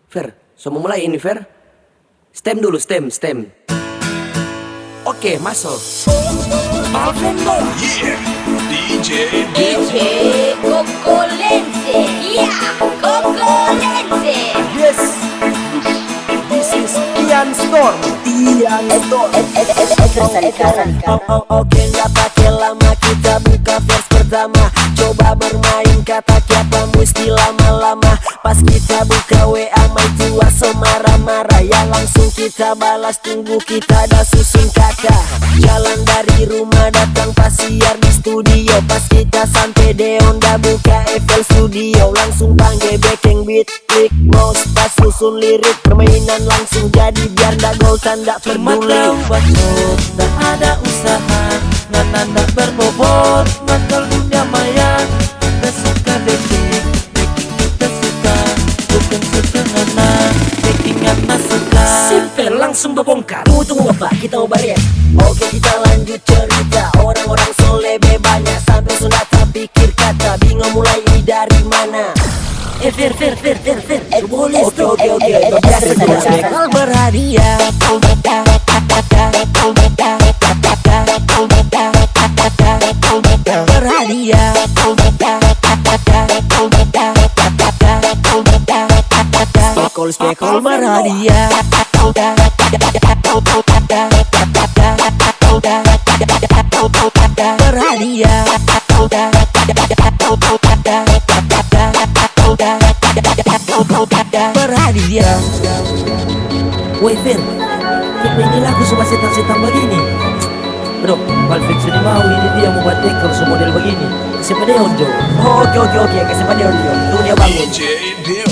Fer, so mau mulai ini Fer. Stem dulu, stem. Oke, masuk. Yeah, DJ Coco Lense. Yeah, Coco Lense. Yes, this is Ian Storm. Oke, nggak pakai lama, kita buka verse pertama. Coba bermain kata kiapa mesti lama-lama. Pas kita buka WA main tua so marah-marah. Ya langsung kita balas, tunggu kita dah susun kakak. Jalan dari rumah datang pas siar di studio. Pas kita sampai Deon dah buka FL Studio. Langsung panggil backing beat, klik mouse, pas susun lirik. Permainan langsung jadi biar ndak gol tanda Cuma peduli. tahu bacot, tak ada usaha. Nanda berbobot, mantel dunia maya. Kita suka detik, kita suka. Bukan sederhana, dekingan suka. Simple, langsung berbongkar. Tunggu bapak, kita mau balik. Oke, kita lanjut cerita. Orang-orang soleh banyak, sampai sudah tak pikir kata. Bingung mulai ini dari mana. Fer, boleh stop. Oke, biasa spekal berhadiah. Berhadiah. Spekol berhadiah. Berhadiah. Berhadiah. Woi Fir, kenapa ini lagu cuma setan-setan begini? Bro, Valvex ini mau, ini dia mau buat tackle semodel begini. Siapa dia onjo? Oke, kasih pada audio. Tuh dia bangun. DJ Dio.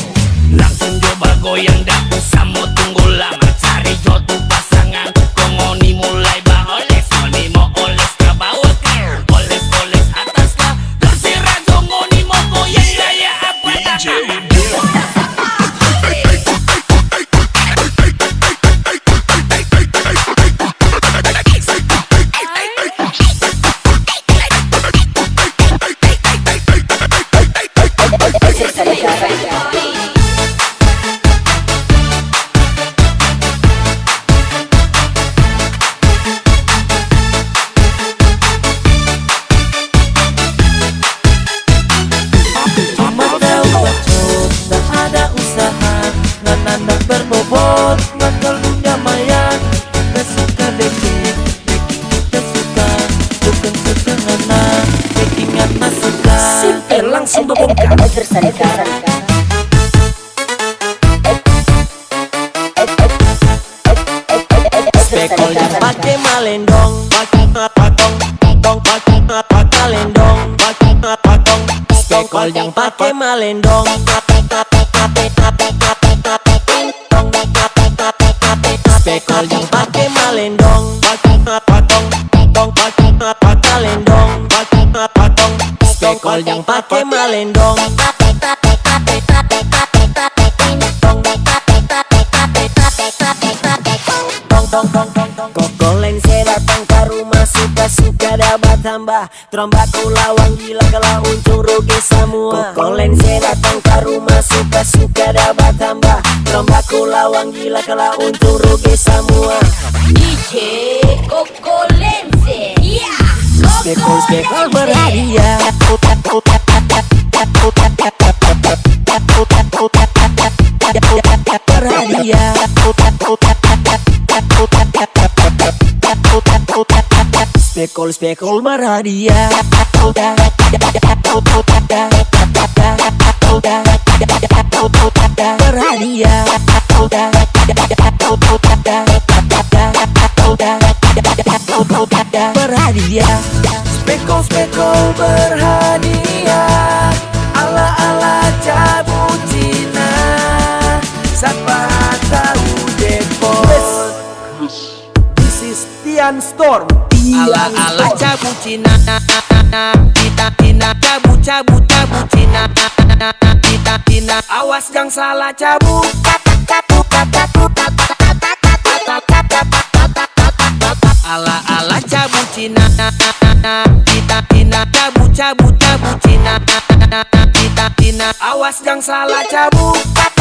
Langsung coba goyang, dak usah mau tunggu lama. Cari jodoh pasangan, kongoni mulai oles. Ngoni mau oles ke bawah kah? Oles atas kah? Terserah ngoni mau goyang gaya apa DJ Dio. Cuma tahu bacot, tak ada usaha. Nanda berbobot, mantel dunia maya. Kita suka detik, kita suka. Bukan sederhana, dekingan suka. Simple, langsung berbongkar. Spekol yang pakai malendong, pakai kalendong, spekol yang pakai malendong, spekol yang pakai malendong, kalendong, spekol yang pakai malendong. Koko Lense datang ke rumah, suka-suka dapat tambah. Trombaku lawang gila kalau untung rugi semua. Koko Lense datang ke rumah, suka-suka dapat tambah. Trombaku lawang gila kalau untung rugi semua. DJ Coco Lense. Yeah, Spekol berhadiah. Berhadiah. Spekol berhadiah. Berhadiah. Berhadiah. Spekol berhadiah. Ala-ala cabut Cina. Siapa tahu depot. This is Ian Storm. ala cabut Cina. Cina cabut Cina. Cina Awas jangan salah cabut. ala cabut Cina. Cina cabut Cina. Awas jangan salah cabut.